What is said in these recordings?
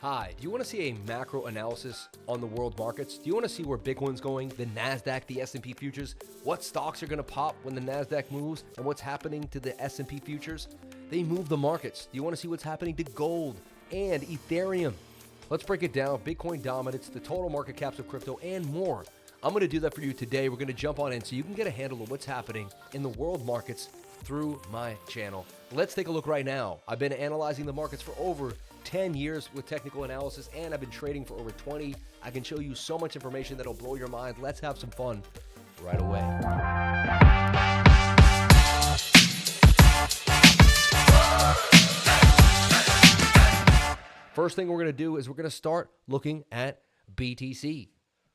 Hi, do you want to see a macro analysis on the world markets? Do you want to see where Bitcoin's going, the NASDAQ, the S&P futures, what stocks are going to pop when the NASDAQ moves, and what's happening to the S&P futures? They move the markets. Do you want to see what's happening to gold and Ethereum? Let's break it down. Bitcoin dominance, the total market caps of crypto, and more. I'm going to do that for you today. We're going to jump on in so you can get a handle of what's happening in the world markets through my channel. Let's take a look right now. I've been analyzing the markets for over 10 years with technical analysis, and I've been trading for over 20. I can show you so much information that'll blow your mind. Let's have some fun right away. First thing we're going to do is we're going to start looking at BTC.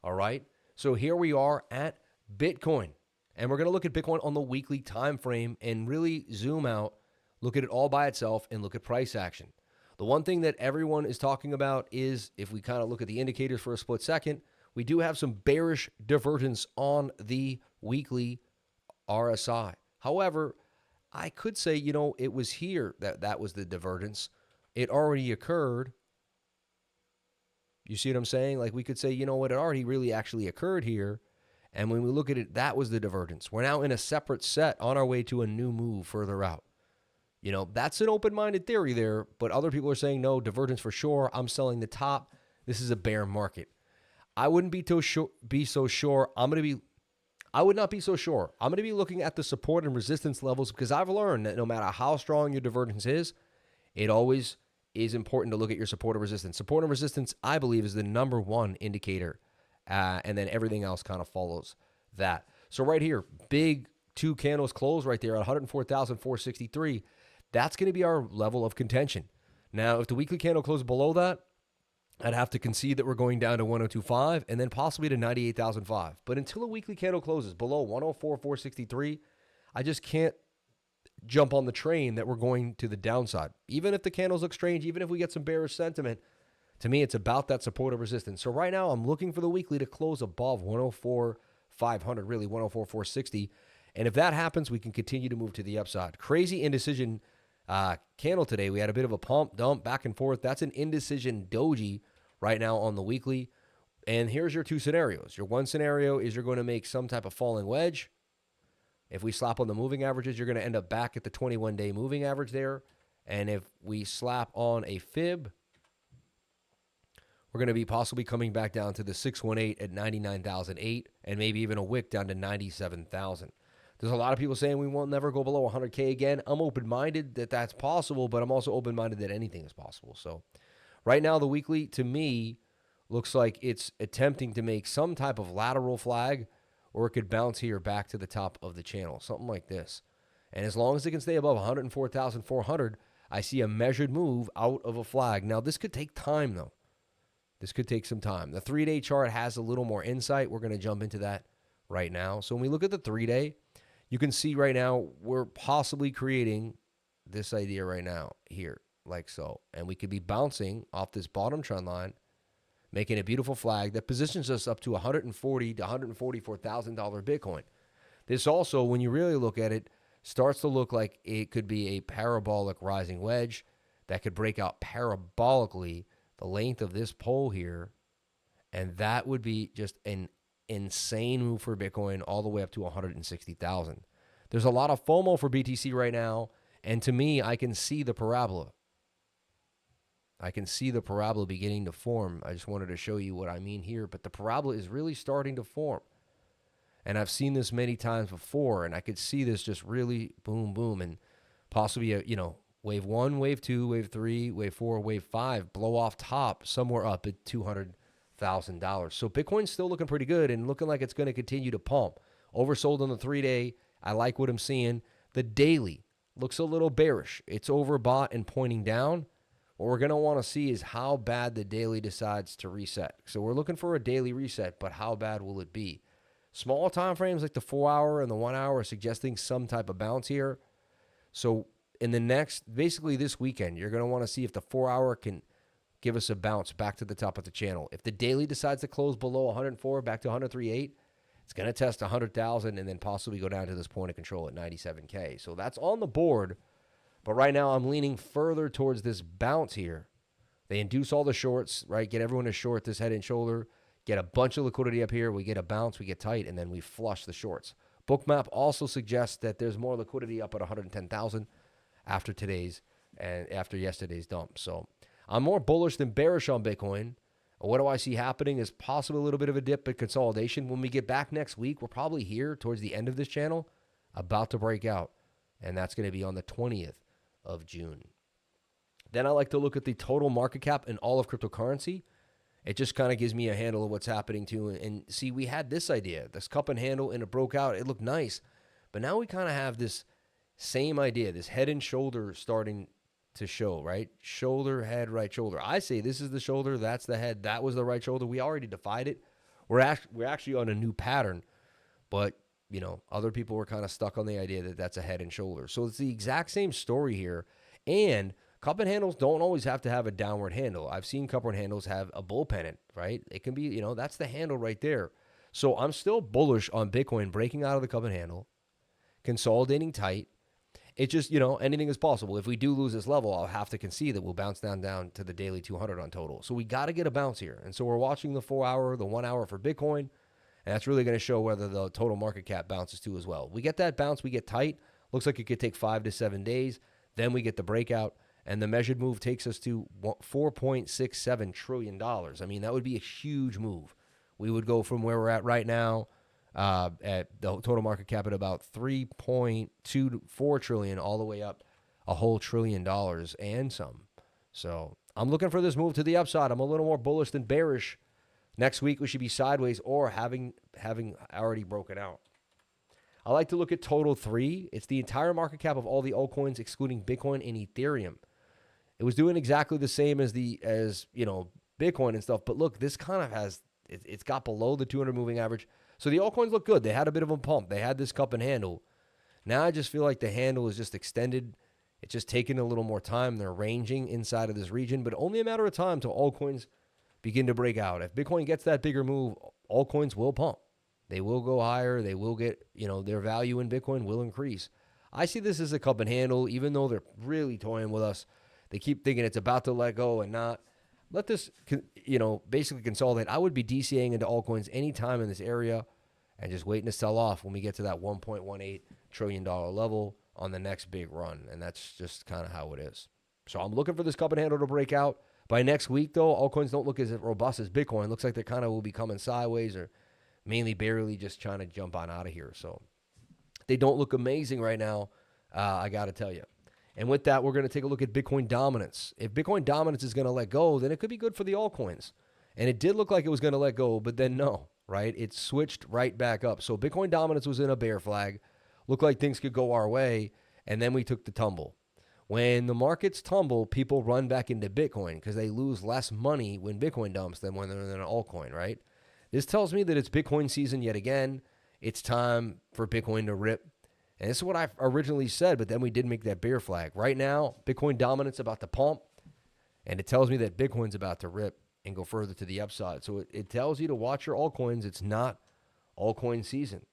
All right. So here we are at Bitcoin, and we're going to look at Bitcoin on the weekly time frame and really zoom out, look at it all by itself, and look at price action. The one thing that everyone is talking about is, if we kind of look at the indicators for a split second, we do have some bearish divergence on the weekly RSI. However, I could say, it was here that was the divergence. It already occurred. You see what I'm saying? Like, we could say, it already really actually occurred here. And when we look at it, that was the divergence. We're now in a separate set on our way to a new move further out. That's an open-minded theory there, but other people are saying, no, divergence for sure. I'm selling the top. This is a bear market. I wouldn't be so sure. I would not be so sure. I'm going to be looking at the support and resistance levels, because I've learned that no matter how strong your divergence is, it always is important to look at your support and resistance. Support and resistance, I believe, is the number one indicator, and then everything else kind of follows that. So right here, big two candles close right there at 104,463. That's going to be our level of contention. Now, if the weekly candle closes below that, I'd have to concede that we're going down to 102.5 and then possibly to 98,005. But until a weekly candle closes below 104,463, I just can't jump on the train that we're going to the downside. Even if the candles look strange, even if we get some bearish sentiment, to me, it's about that support or resistance. So right now, I'm looking for the weekly to close above 104,500, really 104,460. And if that happens, we can continue to move to the upside. Crazy indecision candle today. We had a bit of a pump, dump, back and forth. That's an indecision doji right now on the weekly. And here's your two scenarios. Your one scenario is you're going to make some type of falling wedge. If we slap on the moving averages, you're going to end up back at the 21-day moving average there. And if we slap on a fib, we're going to be possibly coming back down to the 618 at 99,008 and maybe even a wick down to 97,000. There's a lot of people saying we won't never go below 100K again. I'm open-minded that that's possible, but I'm also open-minded that anything is possible. So right now, the weekly, to me, looks like it's attempting to make some type of lateral flag, or it could bounce here back to the top of the channel, something like this. And as long as it can stay above 104,400, I see a measured move out of a flag. Now, this could take time, though. This could take some time. The 3-day chart has a little more insight. We're going to jump into that right now. So when we look at the 3-day, you can see right now we're possibly creating this idea right now here, like so. And we could be bouncing off this bottom trend line, making a beautiful flag that positions us up to $140,000 to $144,000 Bitcoin. This also, when you really look at it, starts to look like it could be a parabolic rising wedge that could break out parabolically the length of this pole here. And that would be just an insane move for Bitcoin all the way up to 160,000. There's a lot of FOMO for BTC right now, and to me, I can see the parabola. I can see the parabola beginning to form. I just wanted to show you what I mean here, but the parabola is really starting to form. And I've seen this many times before, and I could see this just really boom, boom, and possibly wave 1, wave 2, wave 3, wave 4, wave 5 blow off top somewhere up at $200,000. So Bitcoin's still looking pretty good and looking like it's going to continue to pump. Oversold on the 3-day. I like what I'm seeing. The daily looks a little bearish. It's overbought and pointing down. What we're going to want to see is how bad the daily decides to reset. So we're looking for a daily reset, but how bad will it be? Small time frames like the 4-hour and the 1-hour are suggesting some type of bounce here. So in the next, basically this weekend, you're going to want to see if the 4-hour can give us a bounce back to the top of the channel. If the daily decides to close below 104, back to 103.8, it's going to test 100,000 and then possibly go down to this point of control at 97K. So that's on the board. But right now I'm leaning further towards this bounce here They induce all the shorts, right? Get everyone to short this head and shoulder, get a bunch of liquidity up here. We get a bounce, we get tight, and then we flush the shorts. Bookmap also suggests that there's more liquidity up at 110,000 after today's and after yesterday's dump. So I'm more bullish than bearish on Bitcoin. What do I see happening is possibly a little bit of a dip, but consolidation. When we get back next week, we're probably here towards the end of this channel, about to break out. And that's going to be on the 20th of June. Then I like to look at the total market cap in all of cryptocurrency. It just kind of gives me a handle of what's happening too. And see, we had this idea, this cup and handle, and it broke out. It looked nice. But now we kind of have this same idea, this head and shoulder starting to show, right? Shoulder, head, right shoulder. I say this is the shoulder, that's the head, that was the right shoulder. We already defined it. We're actually on a new pattern, but you know, other people were kind of stuck on the idea that that's a head and shoulder. So it's the exact same story here. And cup and handles don't always have to have a downward handle. I've seen cup and handles have a bull pennant, right? It can be, you know, that's the handle right there. So I'm still bullish on Bitcoin breaking out of the cup and handle, consolidating tight. It just, you know, anything is possible. If we do lose this level, I'll have to concede that we'll bounce down to the daily 200 on total. So we got to get a bounce here. And so we're watching the 4 hour, the 1 hour for Bitcoin. And that's really going to show whether the total market cap bounces too as well. We get that bounce, we get tight. Looks like it could take 5 to 7 days. Then we get the breakout. And the measured move takes us to $4.67 trillion. I mean, that would be a huge move. We would go from where we're at right now, at the total market cap at about 3.24 trillion all the way up a whole $1 trillion and some. So I'm looking for this move to the upside. I'm a little more bullish than bearish. Next week we should be sideways or having already broken out. I like to look at total 3. It's the entire market cap of all the altcoins excluding Bitcoin and Ethereum. It was doing exactly the same as you know, Bitcoin and stuff, but look, this kind of has it's got below the 200 moving average. So the altcoins look good. They had a bit of a pump. They had this cup and handle. Now I just feel like the handle is just extended. It's just taking a little more time. They're ranging inside of this region, but only a matter of time till altcoins begin to break out. If Bitcoin gets that bigger move, altcoins will pump. They will go higher. They will get, you know, their value in Bitcoin will increase. I see this as a cup and handle, even though they're really toying with us. They keep thinking it's about to let go and not. Let this, you know, basically consolidate. I would be DCAing into altcoins anytime in this area and just waiting to sell off when we get to that $1.18 trillion level on the next big run. And that's just kind of how it is. So I'm looking for this cup and handle to break out. By next week, though, altcoins don't look as robust as Bitcoin. Looks like they kind of will be coming sideways or mainly barely just trying to jump on out of here. So they don't look amazing right now, I got to tell you. And with that, we're going to take a look at Bitcoin dominance. If Bitcoin dominance is going to let go, then it could be good for the altcoins. And it did look like it was going to let go, but then no, right? It switched right back up. So Bitcoin dominance was in a bear flag. Looked like things could go our way, and then we took the tumble. When the markets tumble, people run back into Bitcoin because they lose less money when Bitcoin dumps than when they're in an altcoin, right? This tells me that it's Bitcoin season yet again. It's time for Bitcoin to rip. And this is what I originally said, but then we did make that bear flag. Right now, Bitcoin dominance about to pump, and it tells me that Bitcoin's about to rip and go further to the upside. So it tells you to watch your altcoins. It's not altcoin season.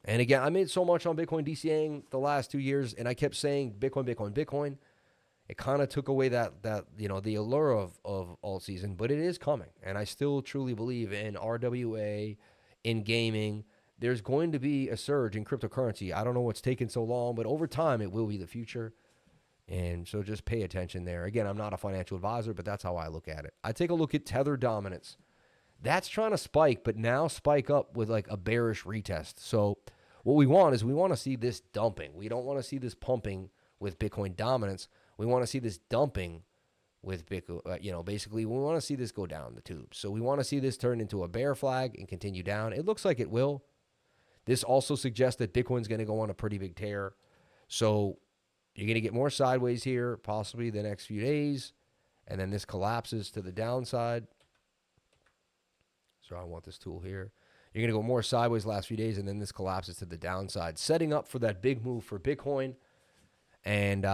And again, I made so much on Bitcoin DCAing the last 2 years, and I kept saying Bitcoin, Bitcoin, Bitcoin. It kind of took away that you know, the allure of alt season, but it is coming. And I still truly believe in RWA, in gaming. There's going to be a surge in cryptocurrency. I don't know what's taken so long, but over time, it will be the future. And so just pay attention there. Again, I'm not a financial advisor, but that's how I look at it. I take a look at Tether dominance. That's trying to spike, but now spike up with like a bearish retest. So what we want is we want to see this dumping. We don't want to see this pumping with Bitcoin dominance. We want to see this dumping with Bitcoin. You know, basically, we want to see this go down the tube. So we want to see this turn into a bear flag and continue down. It looks like it will. This also suggests that Bitcoin's going to go on a pretty big tear. So you're going to get more sideways here, possibly the next few days. And then this collapses to the downside. So I want this tool here. You're going to go more sideways last few days, and then this collapses to the downside, setting up for that big move for Bitcoin. And,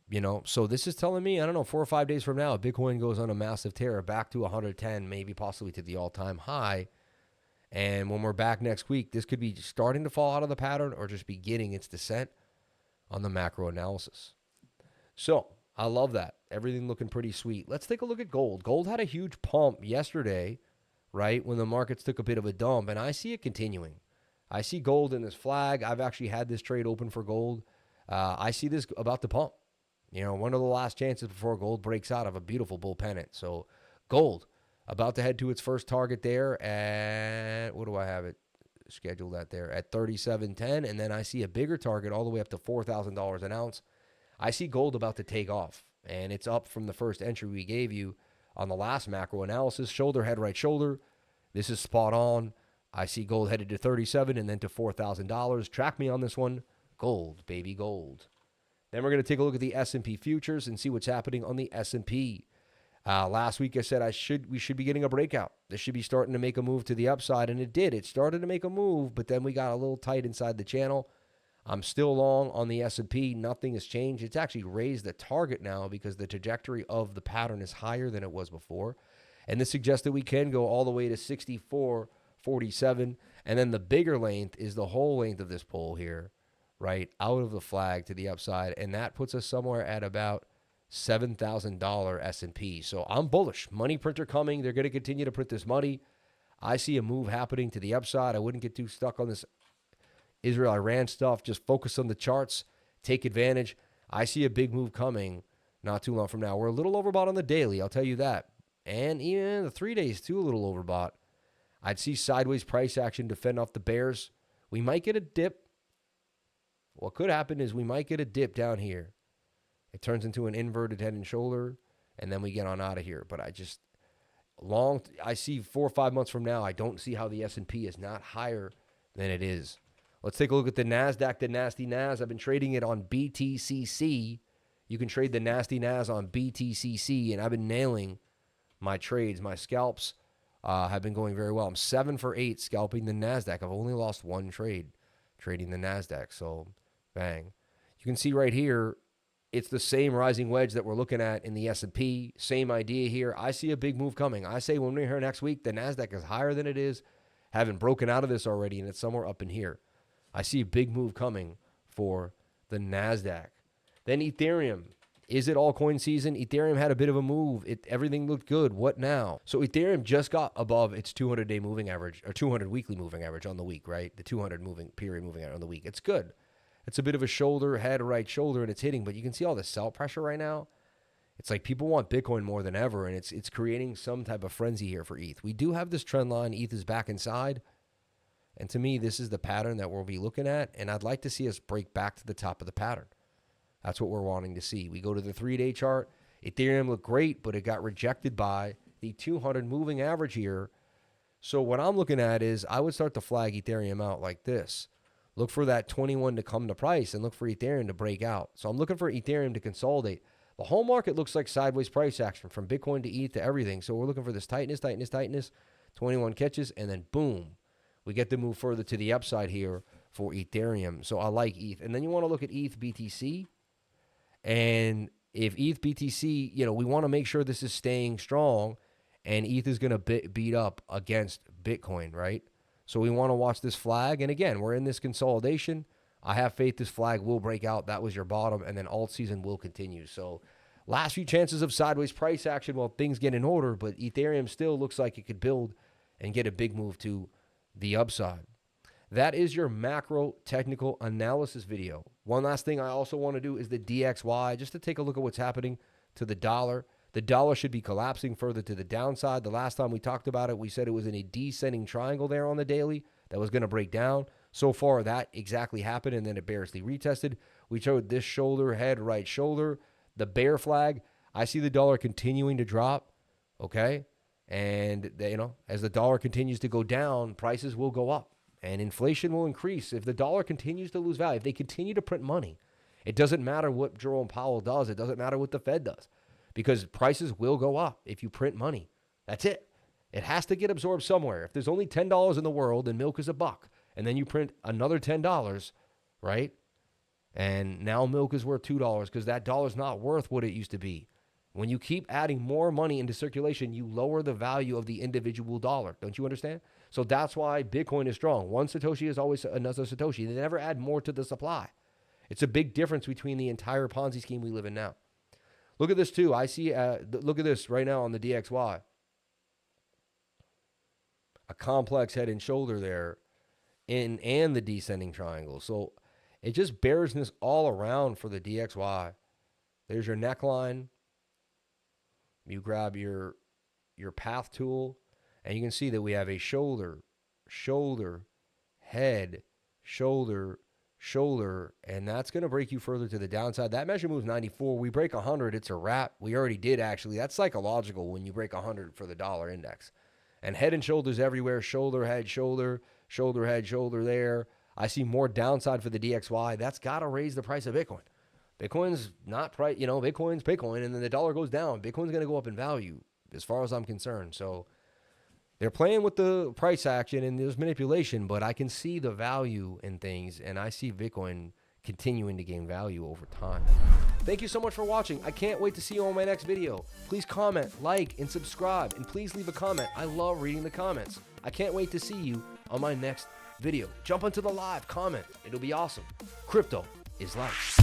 you know, so this is telling me, I don't know, 4 or 5 days from now, Bitcoin goes on a massive tear back to 110, maybe possibly to the all-time high. And when we're back next week, this could be starting to fall out of the pattern or just beginning its descent on the macro analysis. So I love that. Everything looking pretty sweet. Let's take a look at gold. Gold had a huge pump yesterday, right, when the markets took a bit of a dump, and I see it continuing. I see gold in this flag. I've actually had this trade open for gold. I see this about to pump. One of the last chances before gold breaks out of a beautiful bull pennant. So gold about to head to its first target there at, what do I have it scheduled at there? At 37.10, and then I see a bigger target all the way up to $4,000 an ounce. I see gold about to take off, and it's up from the first entry we gave you on the last macro analysis. Shoulder, head, right shoulder. This is spot on. I see gold headed to 37 and then to $4,000. Track me on this one. Gold, baby, gold. Then we're going to take a look at the S&P futures and see what's happening on the S&P. Last week I said we should be getting a breakout. This should be starting to make a move to the upside, and it did. It started to make a move, but then we got a little tight inside the channel. I'm still long on the S&P. Nothing has changed. It's actually raised the target now because the trajectory of the pattern is higher than it was before. And this suggests that we can go all the way to 64.47. And then the bigger length is the whole length of this pole here, right, out of the flag to the upside. And that puts us somewhere at about $7,000 S&P. So I'm bullish. Money printer coming. They're going to continue to print this money. I see a move happening to the upside. I wouldn't get too stuck on this Israel-Iran stuff. Just focus on the charts. Take advantage. I see a big move coming not too long from now. We're a little overbought on the daily, I'll tell you that. And even the 3 days, too, a little overbought. I'd see sideways price action to fend off the bears. We might get a dip. What could happen is we might get a dip down here. It turns into an inverted head and shoulder, and then we get on out of here. But I see 4 or 5 months from now, I don't see how the S&P is not higher than it is. Let's take a look at the NASDAQ, the nasty Nas. I've been trading it on BTCC. You can trade the nasty Nas on BTCC, and I've been nailing my trades. My scalps have been going very well. I'm 7 for 8 scalping the NASDAQ. I've only lost one trade trading the NASDAQ, so bang. You can see right here, it's the same rising wedge that we're looking at in the S&P. Same idea here. I see a big move coming. I say when we're here next week, the NASDAQ is higher than it is. Haven't broken out of this already, and it's somewhere up in here. I see a big move coming for the NASDAQ. Then Ethereum. Is it altcoin season? Ethereum had a bit of a move. Everything looked good. What now? So Ethereum just got above its 200-day moving average, or 200 weekly moving average on the week, right? The 200 period moving average on the week. It's good. It's a bit of a shoulder, head, right shoulder, and it's hitting. But you can see all the sell pressure right now. It's like people want Bitcoin more than ever, and it's creating some type of frenzy here for ETH. We do have this trend line. ETH is back inside. And to me, this is the pattern that we'll be looking at, and I'd like to see us break back to the top of the pattern. That's what we're wanting to see. We go to the 3-day chart. Ethereum looked great, but it got rejected by the 200 moving average here. So what I'm looking at is I would start to flag Ethereum out like this. Look for that 21 to come to price and look for Ethereum to break out. So I'm looking for Ethereum to consolidate. The whole market looks like sideways price action from Bitcoin to ETH to everything. So we're looking for this tightness, 21 catches, and then boom. We get to move further to the upside here for Ethereum. So I like ETH. And then you want to look at ETHBTC. And if ETHBTC, we want to make sure this is staying strong and ETH is going to beat up against Bitcoin, right? So we want to watch this flag. And again, we're in this consolidation. I have faith this flag will break out. That was your bottom. And then alt season will continue. So last few chances of sideways price action while things get in order. But Ethereum still looks like it could build and get a big move to the upside. That is your macro technical analysis video. One last thing I also want to do is the DXY, just to take a look at what's happening to the dollar. The dollar should be collapsing further to the downside. The last time we talked about it, we said it was in a descending triangle there on the daily that was going to break down. So far, that exactly happened, and then it bearishly retested. We showed this shoulder, head, right shoulder, the bear flag. I see the dollar continuing to drop, okay? And, as the dollar continues to go down, prices will go up and inflation will increase. If the dollar continues to lose value, if they continue to print money, it doesn't matter what Jerome Powell does. It doesn't matter what the Fed does because prices will go up if you print money. That's it. It has to get absorbed somewhere. If there's only $10 in the world and milk is $1, and then you print another $10, right? And now milk is worth $2 because that dollar's not worth what it used to be. When you keep adding more money into circulation, you lower the value of the individual dollar. Don't you understand? So that's why Bitcoin is strong. One Satoshi is always another Satoshi. They never add more to the supply. It's a big difference between the entire Ponzi scheme we live in now. Look at this too. I see, look at this right now on the DXY. A complex head and shoulder there and the descending triangle. So it just bearishness all around for the DXY. There's your neckline. You grab your path tool, and you can see that we have a shoulder, head, shoulder, and that's going to break you further to the downside. That measure moves 94. We break 100, it's a wrap. We already did, actually. That's psychological when you break 100 for the dollar index. And head and shoulders everywhere, shoulder, head, shoulder there. I see more downside for the DXY. That's got to raise the price of Bitcoin. Bitcoin's not price, Bitcoin's Bitcoin, and then the dollar goes down. Bitcoin's going to go up in value as far as I'm concerned. So they're playing with the price action and there's manipulation, but I can see the value in things, and I see Bitcoin continuing to gain value over time. Thank you so much for watching. I can't wait to see you on my next video. Please comment, like, and subscribe, and please leave a comment. I love reading the comments. I can't wait to see you on my next video. Jump into the live, comment. It'll be awesome. Crypto is life.